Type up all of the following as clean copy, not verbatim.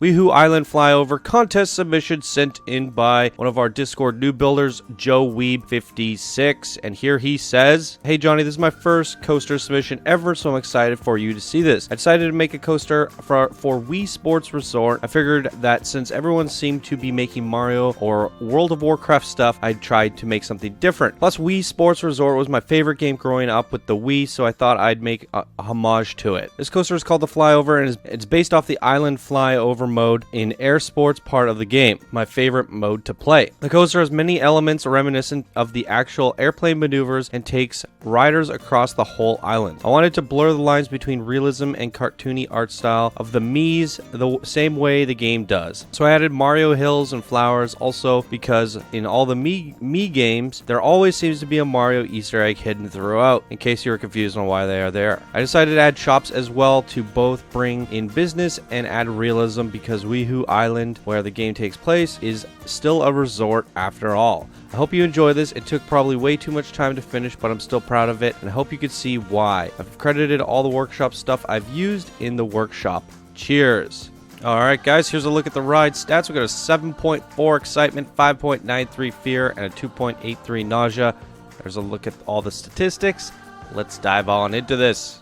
Wuhu Island Flyover contest submission sent in by one of our Discord new builders, JoeWeeb56, and here he says, "Hey Johnny, this is my first coaster submission ever, so I'm excited for you to see this. I decided to make a coaster for Wii Sports Resort. I figured that since everyone seemed to be making Mario or World of Warcraft stuff, I'd tried to make something different. Plus, Wii Sports Resort was my favorite game growing up with the Wii, so I thought I'd make a homage to it. This coaster is called the Flyover, and it's based off the Island Flyover mode in air sports part of the game, my favorite mode to play. The coaster has many elements reminiscent of the actual airplane maneuvers and takes riders across the whole island. I wanted to blur the lines between realism and cartoony art style of the Mii's the same way the game does. So I added Mario hills and flowers, also because in all the Mii games, there always seems to be a Mario Easter egg hidden throughout, in case you were confused on why they are there. I decided to add shops as well to both bring in business and add realism, because Wuhu Island, where the game takes place, is still a resort after all. I hope you enjoy this. It took probably way too much time to finish, but I'm still proud of it, and I hope you could see why. I've credited all the workshop stuff I've used in the workshop. Cheers." Alright guys, here's a look at the ride stats. We got a 7.4 excitement, 5.93 fear, and a 2.83 nausea. There's a look at all the statistics. Let's dive on into this.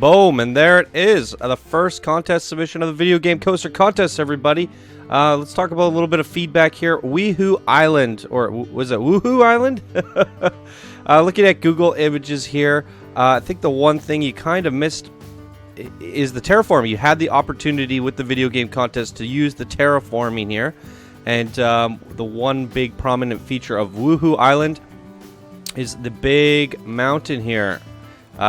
Boom, and there it is. The first contest submission of the video game coaster contest, everybody. Let's talk about a little bit of feedback here. Wuhu Island, or was it Wuhu Island? Looking at Google Images here, I think the one thing you kind of missed is the terraforming. You had the opportunity with the video game contest to use the terraforming here. And the one big prominent feature of Wuhu Island is the big mountain here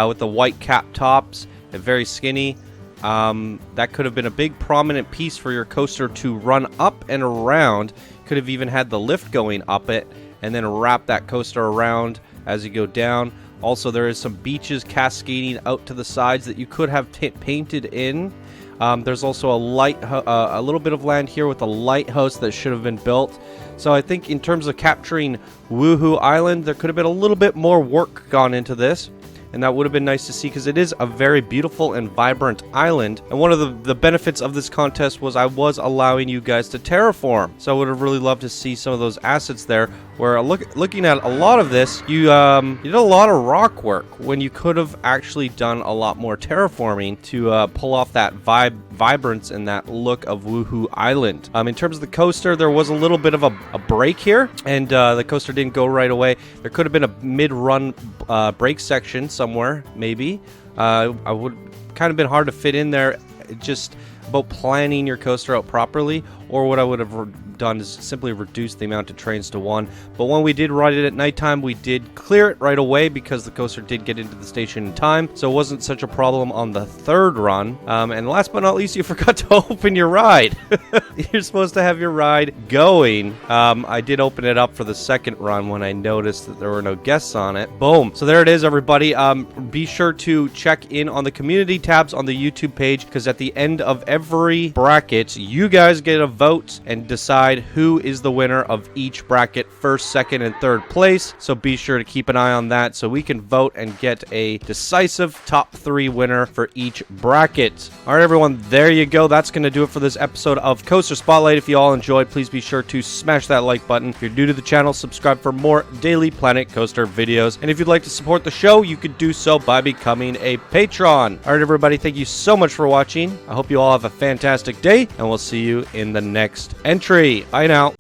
with the white cap tops and very skinny. That could have been a big prominent piece for your coaster to run up and around. Could have even had the lift going up it and then wrap that coaster around as you go down. Also, there is some beaches cascading out to the sides that you could have painted in. There's also a little bit of land here with a lighthouse that should have been built. So I think in terms of capturing Wuhu Island, there could have been a little bit more work gone into this. And that would have been nice to see because it is a very beautiful and vibrant island. And one of the benefits of this contest was I was allowing you guys to terraform. So I would have really loved to see some of those assets there. Where looking at a lot of this, you did a lot of rock work when you could have actually done a lot more terraforming to pull off that vibrance and that look of Wuhu Island. In terms of the coaster, there was a little bit of a break here, and the coaster didn't go right away. There could have been a mid-run break section somewhere, maybe. I would kind of been hard to fit in there. Just about planning your coaster out properly, or what I would have done is simply reduce the amount of trains to one. But when we did ride it at nighttime, we did clear it right away because the coaster did get into the station in time, so it wasn't such a problem on the third run. And last but not least, you forgot to open your ride. You're supposed to have your ride going. I did open it up for the second run when I noticed that there were no guests on it. Boom. So there it is, everybody. Be sure to check in on the community tabs on the YouTube page, because at the end of every bracket, you guys get a vote and decide who is the winner of each bracket, first, second, and third place. So be sure to keep an eye on that so we can vote and get a decisive top 3 winner for each bracket. All right, everyone, there you go. That's going to do it for this episode of Coaster Spotlight. If you all enjoyed, please be sure to smash that like button. If you're new to the channel, subscribe for more daily Planet Coaster videos. And if you'd like to support the show, you could do so by becoming a patron. All right, everybody, thank you so much for watching. I hope you all have a fantastic day, and we'll see you in the next entry. Bye now.